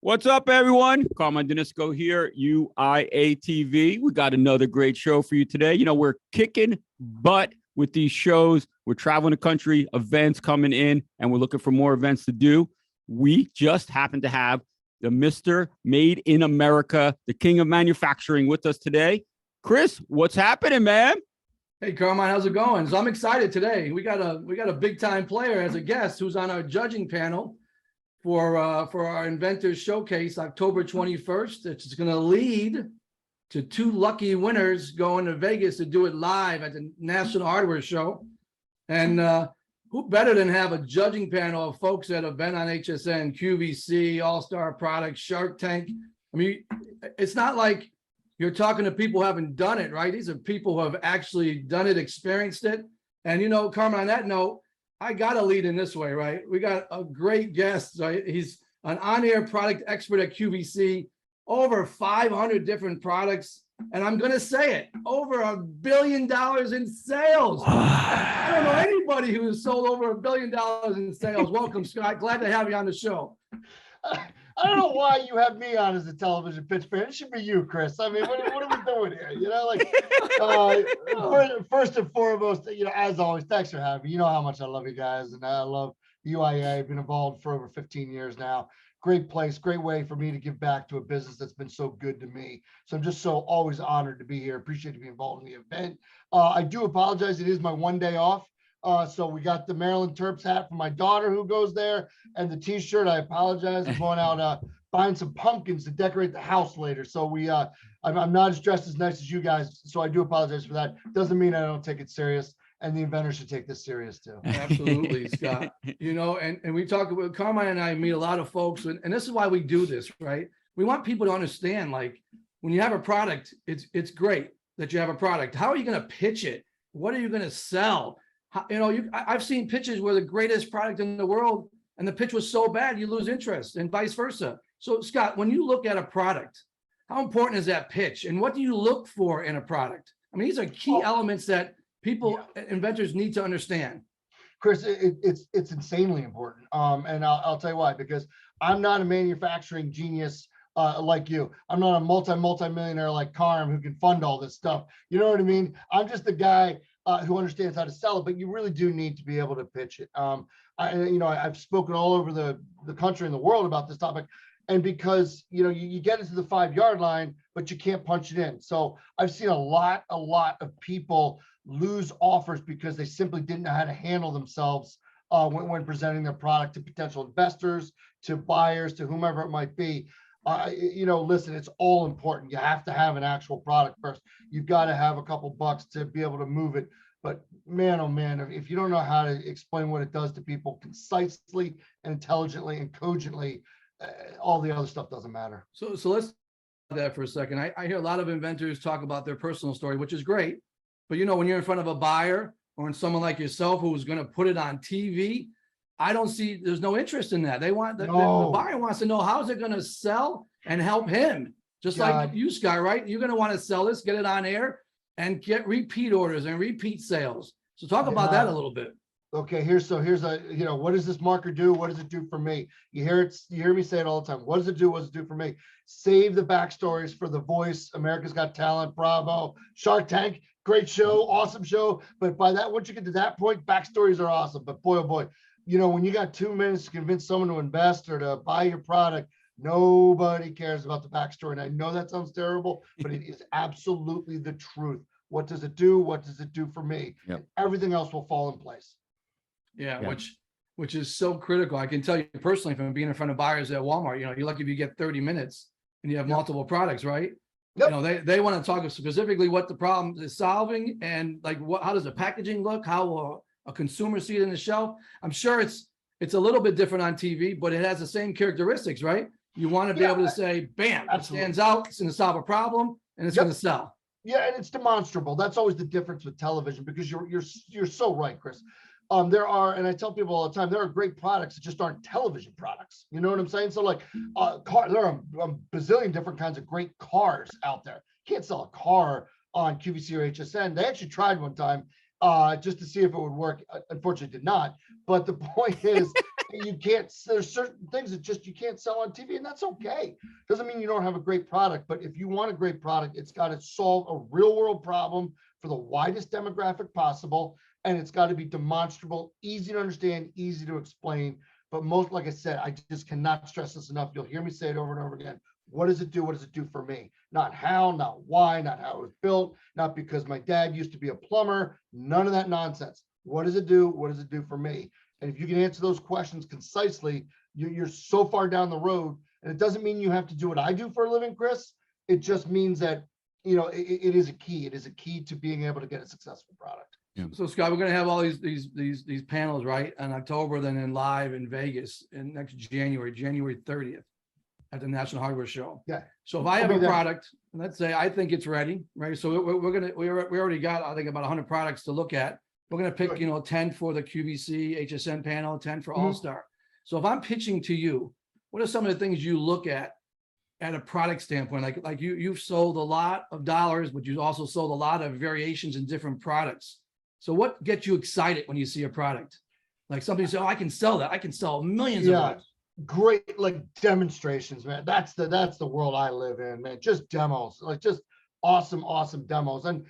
What's up, everyone? Carmine Denisco here, UIA TV. We got another great show for you today. You know, we're kicking butt with these shows. We're traveling the country, events coming in, and we're looking for more events to do. We just happen to have the Mr. Made in America, the king of manufacturing with us today. Chris, what's happening, man? Hey, Carmine, how's it going? So I'm excited today. We got a big time player as a guest who's on our judging panel for our Inventors Showcase, October 21st. It's going to lead to two lucky winners going to Vegas to do it live at the National Hardware Show. And who better than have a judging panel of folks that have been on HSN, QVC, All-Star Products, Shark Tank. I mean, it's not like you're talking to people who haven't done it, right? These are people who have actually done it, experienced it. And, you know, Carmen, on that note, I got to lead in this way, right? We got a great guest, right? He's an on-air product expert at QVC, over 500 different products. And I'm going to say it, over $1 billion in sales. I don't know anybody who has sold over $1 billion in sales. Welcome, Scott. Glad to have you on the show. I don't know why you have me on as a television pitch fan. It should be you, Chris. I mean, what are we doing here? You know, like, first and foremost, you know, as always, thanks for having me. You know how much I love you guys, and I love the UIA. I've been involved for over 15 years now. Great place, great way for me to give back to a business that's been so good to me. So I'm just so always honored to be here. Appreciate to be involved in the event. I do apologize. It is my one day off. So we got the Maryland Terps hat for my daughter who goes there, and the t-shirt. I apologize. I'm going out buying some pumpkins to decorate the house later. So I'm not as dressed as nice as you guys. So I do apologize for that. Doesn't mean I don't take it serious. And the inventors should take this serious too. Absolutely, Scott. You know, and we talk about, Carmine and I meet a lot of folks, and this is why we do this, right? We want people to understand, like, when you have a product, it's great that you have a product. How are you going to pitch it? What are you going to sell? You know, I've seen pitches where the greatest product in the world, and the pitch was so bad, you lose interest, and vice versa. So, Scott, when you look at a product, how important is that pitch? And what do you look for in a product? I mean, these are key elements that people, inventors need to understand. Chris, it's insanely important. And I'll tell you why, because I'm not a manufacturing genius like you. I'm not a multi-millionaire like Carm who can fund all this stuff. You know what I mean? I'm just the guy who understands how to sell it, but you really do need to be able to pitch it. I've spoken all over the country and the world about this topic, and because you get into the 5-yard line, but you can't punch it in. So I've seen a lot of people lose offers because they simply didn't know how to handle themselves when presenting their product to potential investors, to buyers, to whomever it might be. Listen, it's all important. You have to have an actual product first. You've got to have a couple bucks to be able to move it. But man, oh man, if you don't know how to explain what it does to people concisely and intelligently and cogently, all the other stuff doesn't matter. So let's do that for a second. I hear a lot of inventors talk about their personal story, which is great. But when you're in front of a buyer or in someone like yourself who's going to put it on TV, I don't see, there's no interest in that. They want the buyer wants to know, how's it going to sell and help him, just like you, Scott, right? You're going to want to sell this, get it on air, and get repeat orders and repeat sales. So talk about that a little bit. Okay, here's what does this marker do? What does it do for me? You hear me say it all the time. What does it do? What does it do for me? Save the backstories for The Voice, America's Got Talent, Bravo, Shark Tank. Great show, awesome show. But once you get to that point, backstories are awesome. But boy, oh boy, when you got 2 minutes to convince someone to invest or to buy your product, nobody cares about the backstory. And I know that sounds terrible, but it is absolutely the truth. What does it do? What does it do for me? Yep. And everything else will fall in place. Yeah. Which is so critical. I can tell you personally from being in front of buyers at Walmart, you're lucky if you get 30 minutes and you have multiple products, right? Yep. They want to talk specifically what the problem is solving, and like how does the packaging look? How will a consumer see it in the shelf? I'm sure it's a little bit different on TV, but it has the same characteristics, right? You want to be able to say, bam, it stands out, it's going to solve a problem, and it's going to sell. Yeah, and it's demonstrable. That's always the difference with television, because you're so right, Chris. There are, and I tell people all the time, there are great products that just aren't television products. You know what I'm saying? So like there are a bazillion different kinds of great cars out there. You can't sell a car on QVC or HSN. They actually tried one time just to see if it would work. Unfortunately, it did not. But the point is, you can't, there's certain things that just you can't sell on TV, and that's okay. Doesn't mean you don't have a great product, but if you want a great product, it's got to solve a real world problem for the widest demographic possible. And it's got to be demonstrable, easy to understand, easy to explain. But most, like I said, I just cannot stress this enough. You'll hear me say it over and over again. What does it do? What does it do for me? Not how, not why, not how it was built, not because my dad used to be a plumber, none of that nonsense. What does it do? What does it do for me? And if you can answer those questions concisely, you're so far down the road. And it doesn't mean you have to do what I do for a living, Chris. It just means that, you know, it is a key. It is a key to being able to get a successful product. Yeah. So Scott, we're going to have all these panels, right, in October, then in live in Vegas in next January 30th at the National Hardware Show. Yeah. So if I have a product, let's say I think it's ready, right? So we already got, I think, about 100 products to look at. We're going to pick, you know, 10 for the QVC HSN panel, 10 for All-Star. So if I'm pitching to you, what are some of the things you look at a product standpoint? Like you've sold a lot of dollars, but you've also sold a lot of variations in different products. So what gets you excited when you see a product? Like somebody say, oh, I can sell that. I can sell millions of those. Great, like demonstrations, man. That's the world I live in, man. Just demos, like just awesome demos. And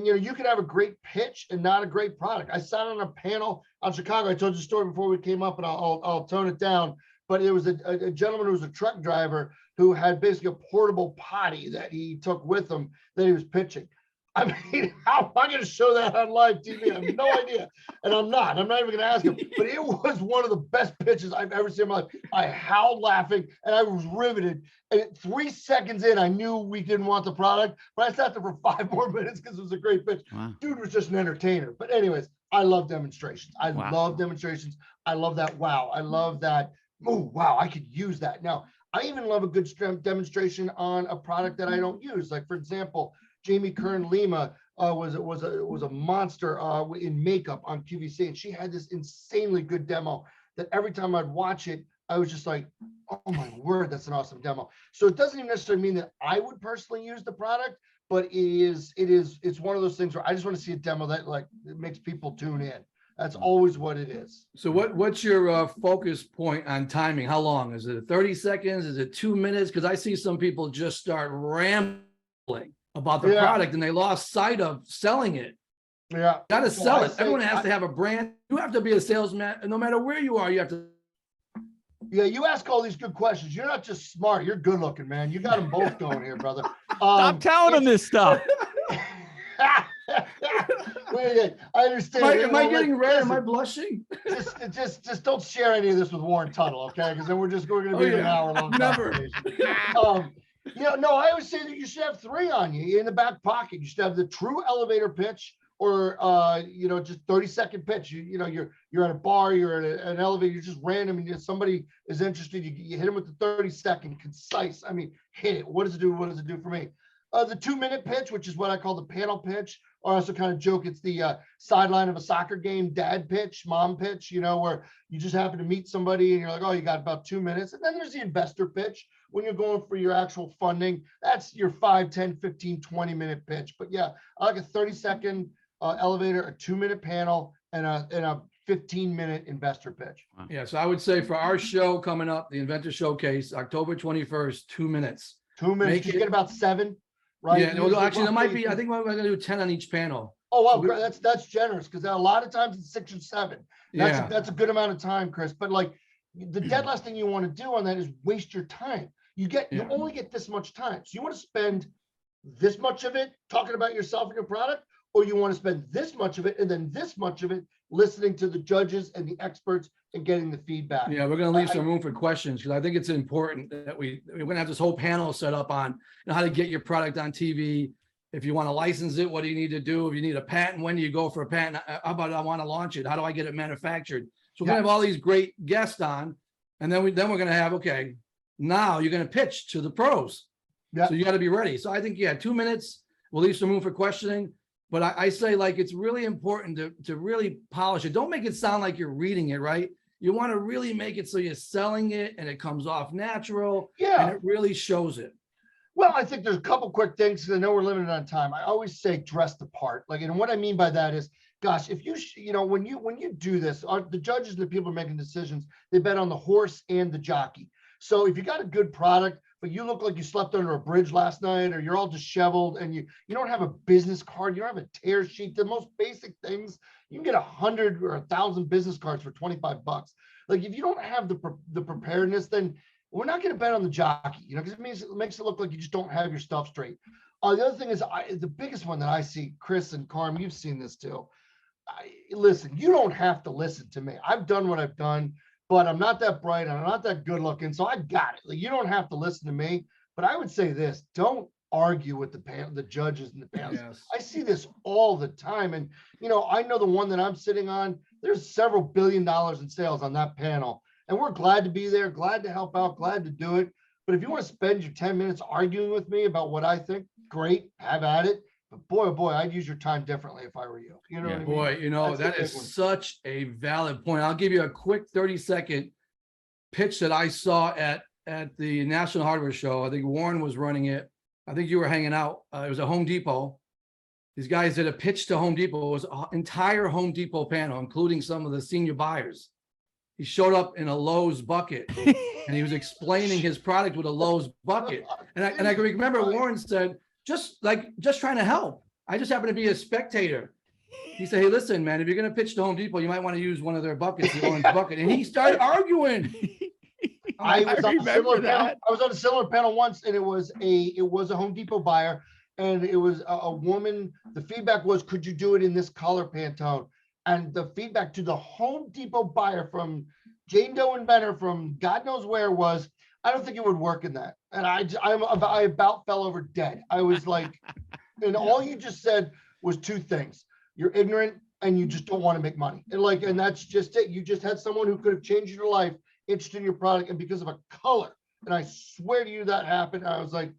you know, you could have a great pitch and not a great product. I sat on a panel on Chicago. I told you a story before we came up, and I'll tone it down. But it was a gentleman who was a truck driver who had basically a portable potty that he took with him that he was pitching. I mean, how am I going to show that on live TV? I have no idea. And I'm not even going to ask him, but it was one of the best pitches I've ever seen in my life. I howled laughing and I was riveted. And 3 seconds in, I knew we didn't want the product, but I sat there for 5 more minutes because it was a great pitch. Wow. Dude was just an entertainer. But anyways, I love demonstrations. I love demonstrations. I love that. Wow. I love that. Oh, wow. I could use that. Now, I even love a good demonstration on a product that I don't use. Like, for example, Jamie Kern Lima was a monster in makeup on QVC, and she had this insanely good demo that every time I'd watch it, I was just like, oh my word, that's an awesome demo. So it doesn't even necessarily mean that I would personally use the product, but it's one of those things where I just want to see a demo that like it makes people tune in. That's always what it is. So what's your focus point on timing? How long is it? 30 seconds? Is it 2 minutes? Because I see some people just start rambling about the product and they lost sight of selling it. Yeah. You got to sell it. Everyone has to have a brand. You have to be a salesman. And no matter where you are, you have to. Yeah, you ask all these good questions. You're not just smart. You're good looking, man. You got them both going here, brother. Stop telling them this stuff. Wait, I understand. Am I getting red? Am I blushing? Just don't share any of this with Warren Tuttle, okay? Because then we're going to be an hour long conversation. No, I always say that you should have 3 on you in the back pocket. You should have the true elevator pitch, or just 30-second pitch. You're at a bar, you're at an elevator, you're just random, and somebody is interested. You hit them with the 30-second concise. I mean, hit it. What does it do? What does it do for me? The 2-minute pitch, which is what I call the panel pitch, or I also kind of joke it's the sideline of a soccer game, dad pitch, mom pitch, where you just happen to meet somebody and you're like, oh, you got about 2 minutes. And then there's the investor pitch when you're going for your actual funding. That's your 5, 10, 15, 20-minute pitch. But yeah, I like a 30-second elevator, a 2-minute panel, and a 15-minute investor pitch. Yeah, so I would say for our show coming up, the Inventor Showcase, October 21st, 2 minutes. 2 minutes. You get about 7. Right. Yeah, no, actually, there might be. I think we're going to do 10 on each panel. Oh, wow, so that's generous, because a lot of times it's 6 or 7. That's a good amount of time, Chris. But like the dead last thing you want to do on that is waste your time. You only get this much time, so you want to spend this much of it talking about yourself and your product, or you want to spend this much of it and then this much of it listening to the judges and the experts and getting the feedback. Yeah, we're going to leave some room for questions, because I think it's important that we're going to have this whole panel set up on how to get your product on TV. If you want to license it, what do you need to do? If you need a patent, when do you go for a patent? How about I want to launch it? How do I get it manufactured? So we're going to have all these great guests on, and then we're going to have, okay, now you're going to pitch to the pros. So you got to be ready. So I think, 2 minutes, we'll leave some room for questioning. But I say, like, it's really important to really polish it. Don't make it sound like you're reading it, right? You want to really make it so you're selling it and it comes off natural. Yeah. And it really shows it. Well, I think there's a couple quick things, because I know we're limited on time. I always say dress the part. And what I mean by that is gosh, if when you do this, the judges and the people making decisions, they bet on the horse and the jockey. So if you got a good product, but you look like you slept under a bridge last night, or you're all disheveled and you don't have a business card, you don't have a tear sheet, the most basic things, you can get 100 or 1,000 business cards for $25. Like if you don't have the preparedness, then we're not going to bet on the jockey, because it makes it look like you just don't have your stuff straight. The other thing is the biggest one that I see, Chris and Carm, you've seen this too. Listen, you don't have to listen to me. I've done what I've done, but I'm not that bright and I'm not that good looking. So I got it. Like, you don't have to listen to me, but I would say this: don't argue with the judges and the panels. Yes. I see this all the time. And, I know the one that I'm sitting on, there's several $1 billion in sales on that panel. And we're glad to be there, glad to help out, glad to do it. But if you want to spend your 10 minutes arguing with me about what I think, great, have at it. But boy, oh boy, I'd use your time differently if I were you. You know what I mean? Boy, That's that the is big one. such a valid point. I'll give you a quick 30-second pitch that I saw at the National Hardware Show. I think Warren was running it. I think you were hanging out. It was a Home Depot. These guys did a pitch to Home Depot. It was an entire Home Depot panel, including some of the senior buyers. He showed up in a Lowe's bucket and he was explaining his product with a Lowe's bucket. And I can remember Warren said, just trying to help. I just happen to be a spectator. He said, hey, listen, man, if you're going to pitch to Home Depot, you might want to use one of their buckets, the orange bucket. And he started arguing. I was on a similar panel once, and it was a Home Depot buyer, and it was a woman. The feedback was, could you do it in this color Pantone? And the feedback to the Home Depot buyer from Jane Doe inventor from God knows where was, I don't think it would work in that. And I about fell over dead. I was like, and all you just said was two things: you're ignorant and you just don't want to make money. And that's just it. You just had someone who could have changed your life, interested in your product, and because of a color. And I swear to you that happened. I was like,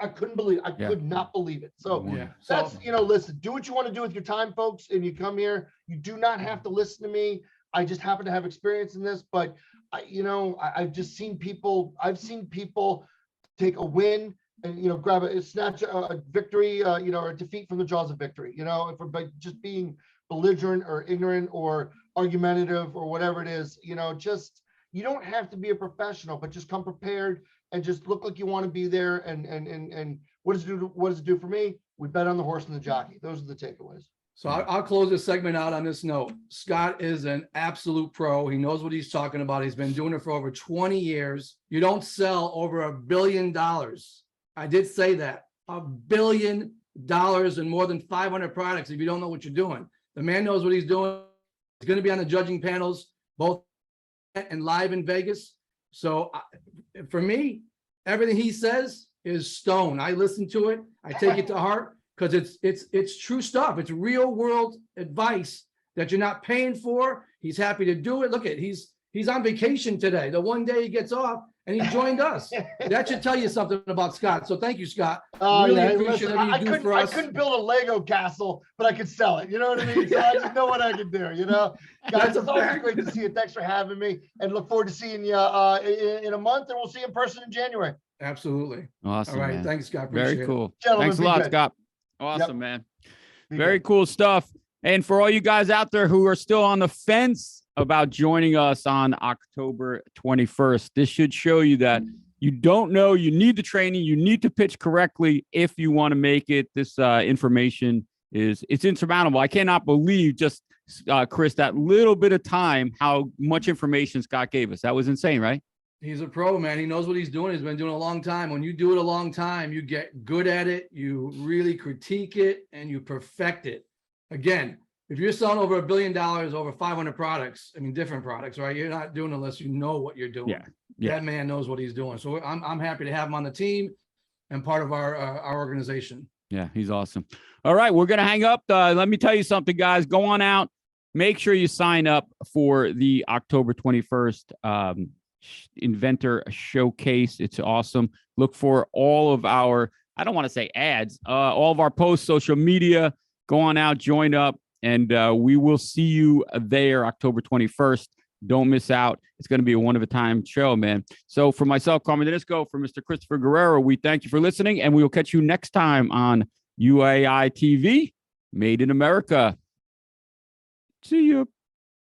I couldn't believe, could not believe it. So that's, listen, do what you want to do with your time, folks. And you come here, you do not have to listen to me. I just happen to have experience in this, but I've just seen people, take a win and, grab snatch a victory, or a defeat from the jaws of victory, by just being belligerent or ignorant or argumentative or whatever it is, you don't have to be a professional, but just come prepared and just look like you want to be there. And what does it do for me? We bet on the horse and the jockey. Those are the takeaways. So I'll close this segment out on this note. Scott is an absolute pro. He knows what he's talking about. He's been doing it for over 20 years. You don't sell over $1 billion. I did say that. $1 billion and more than 500 products if you don't know what you're doing. The man knows what he's doing. He's going to be on the judging panels, both and live in Vegas. So for me, everything he says is stone. I listen to it. I take it to heart because it's true stuff. It's real world advice that you're not paying for. He's happy to do it. Look at, he's on vacation today. The one day he gets off and he joined us. That should tell you something about Scott. So thank you, Scott. Really appreciate what you do for us. I couldn't build a Lego castle, but I could sell it. You know what I mean? So I just know what I can do, Guys, it's always great to see you. Thanks for having me, and look forward to seeing you in a month, and we'll see you in person in January. Absolutely. Awesome. All right. Man. Thanks, Scott. Appreciate Very cool. Gentlemen, Thanks a lot, Scott. Awesome, man. Very cool stuff. And for all you guys out there who are still on the fence about joining us on October 21st, this should show you that you don't know, you need the training, you need to pitch correctly if you want to make it. This information it's insurmountable. I cannot believe just, Chris, that little bit of time, how much information Scott gave us. That was insane, right? He's a pro, man. He knows what he's doing. He's been doing it a long time. When you do it a long time, you get good at it. You really critique it and you perfect it. Again, if you're selling over $1 billion, over 500 products, I mean, different products, right? You're not doing it unless you know what you're doing. Yeah. That man knows what he's doing. So I'm happy to have him on the team and part of our organization. Yeah, he's awesome. All right, we're going to hang up. Let me tell you something, guys. Go on out. Make sure you sign up for the October 21st Inventor Showcase. It's awesome. Look for all of our, I don't want to say ads, all of our posts, social media. Go on out, join up, and we will see you there October 21st. Don't miss out. It's going to be a one-of-a-time show, man. So for myself, Carmen Danisco, for Mr. Christopher Guerrero, we thank you for listening, and we will catch you next time on UAI TV, Made in America. See you.